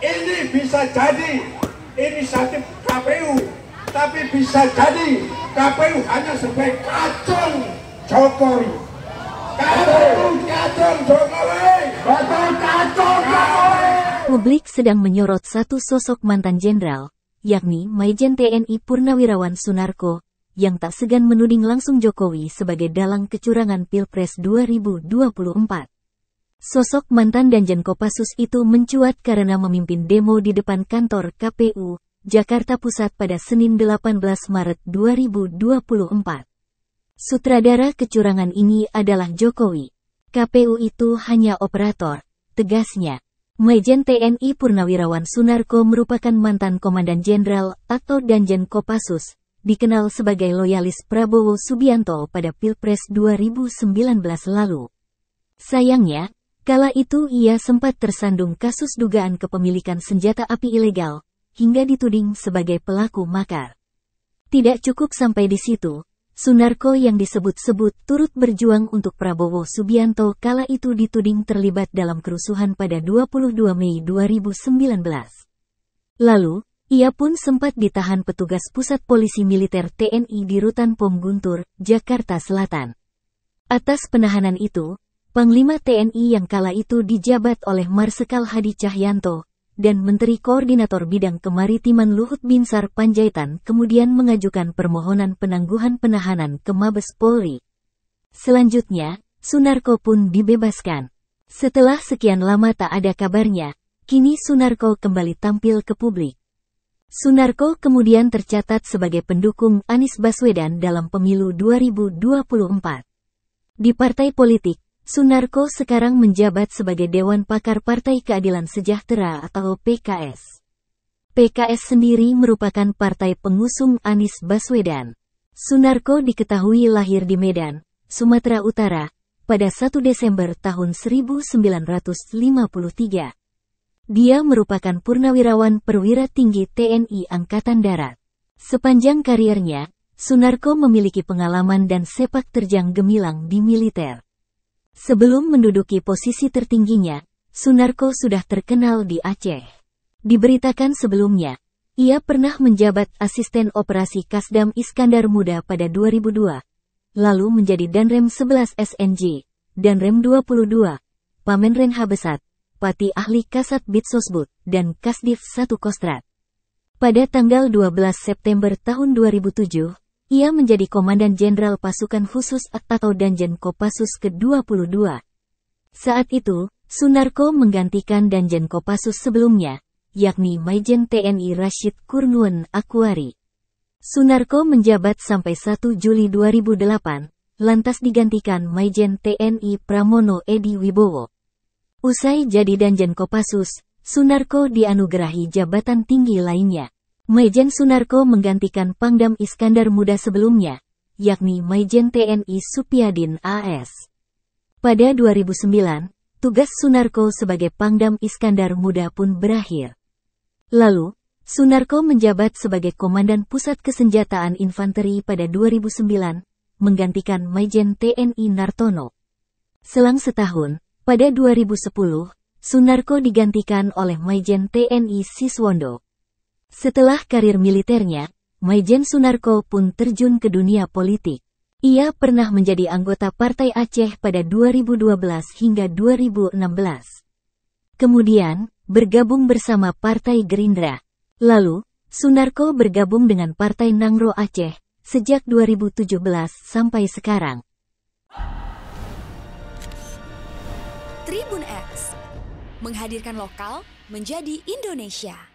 Ini bisa jadi inisiatif KPU, tapi bisa jadi KPU hanya sebagai kacung Jokowi. Kacung Jokowi. Betul, kacung Jokowi. Publik sedang menyorot satu sosok mantan jenderal, yakni Maijen TNI Purnawirawan Sunarko, yang tak segan menuding langsung Jokowi sebagai dalang kecurangan Pilpres 2024. Sosok mantan Danjen Kopassus itu mencuat karena memimpin demo di depan kantor KPU, Jakarta Pusat pada Senin 18 Maret 2024. Sutradara kecurangan ini adalah Jokowi. KPU itu hanya operator, tegasnya. Maijen TNI Purnawirawan Sunarko merupakan mantan Komandan Jenderal atau Danjen Kopassus, dikenal sebagai loyalis Prabowo Subianto pada Pilpres 2019 lalu. Sayangnya, kala itu ia sempat tersandung kasus dugaan kepemilikan senjata api ilegal, hingga dituding sebagai pelaku makar. Tidak cukup sampai di situ, Sunarko yang disebut-sebut turut berjuang untuk Prabowo Subianto kala itu dituding terlibat dalam kerusuhan pada 22 Mei 2019. Lalu, ia pun sempat ditahan petugas Pusat Polisi Militer TNI di Rutan Pom Guntur, Jakarta Selatan. Atas penahanan itu, Panglima TNI yang kala itu dijabat oleh Marsikal Hadi Cahyanto, dan Menteri Koordinator Bidang Kemaritiman Luhut Binsar Panjaitan kemudian mengajukan permohonan penangguhan penahanan ke Mabes Polri. Selanjutnya, Sunarko pun dibebaskan. Setelah sekian lama tak ada kabarnya, kini Sunarko kembali tampil ke publik. Sunarko kemudian tercatat sebagai pendukung Anies Baswedan dalam pemilu 2024. Di partai politik, Sunarko sekarang menjabat sebagai Dewan Pakar Partai Keadilan Sejahtera atau PKS. PKS sendiri merupakan partai pengusung Anies Baswedan. Sunarko diketahui lahir di Medan, Sumatera Utara, pada 1 Desember tahun 1953. Dia merupakan purnawirawan perwira tinggi TNI Angkatan Darat. Sepanjang karirnya, Sunarko memiliki pengalaman dan sepak terjang gemilang di militer. Sebelum menduduki posisi tertingginya, Sunarko sudah terkenal di Aceh. Diberitakan sebelumnya, ia pernah menjabat asisten operasi Kasdam Iskandar Muda pada 2002, lalu menjadi Danrem 11 SNJ, Danrem 22, Pamenren Habesat, Pati Ahli Kasat Bitsosbud, dan Kasdif 1 Kostrat. Pada tanggal 12 September tahun 2007, ia menjadi Komandan Jenderal Pasukan Khusus atau Danjen Kopassus ke-22. Saat itu, Sunarko menggantikan Danjen Kopassus sebelumnya, yakni Maijen TNI Rashid Kurniawan Akwari. Sunarko menjabat sampai 1 Juli 2008, lantas digantikan Maijen TNI Pramono Edi Wibowo. Usai jadi Danjen Kopassus, Sunarko dianugerahi jabatan tinggi lainnya. Maijen Sunarko menggantikan Pangdam Iskandar Muda sebelumnya, yakni Maijen TNI Supyadin AS. Pada 2009, tugas Sunarko sebagai Pangdam Iskandar Muda pun berakhir. Lalu, Sunarko menjabat sebagai Komandan Pusat Kesenjataan Infanteri pada 2009, menggantikan Maijen TNI Nartono. Selang setahun, pada 2010, Sunarko digantikan oleh Maijen TNI Siswondo. Setelah karir militernya, Maijen Sunarko pun terjun ke dunia politik. Ia pernah menjadi anggota Partai Aceh pada 2012 hingga 2016. Kemudian, bergabung bersama Partai Gerindra. Lalu, Sunarko bergabung dengan Partai Nangro Aceh sejak 2017 sampai sekarang. Tribun X menghadirkan lokal menjadi Indonesia.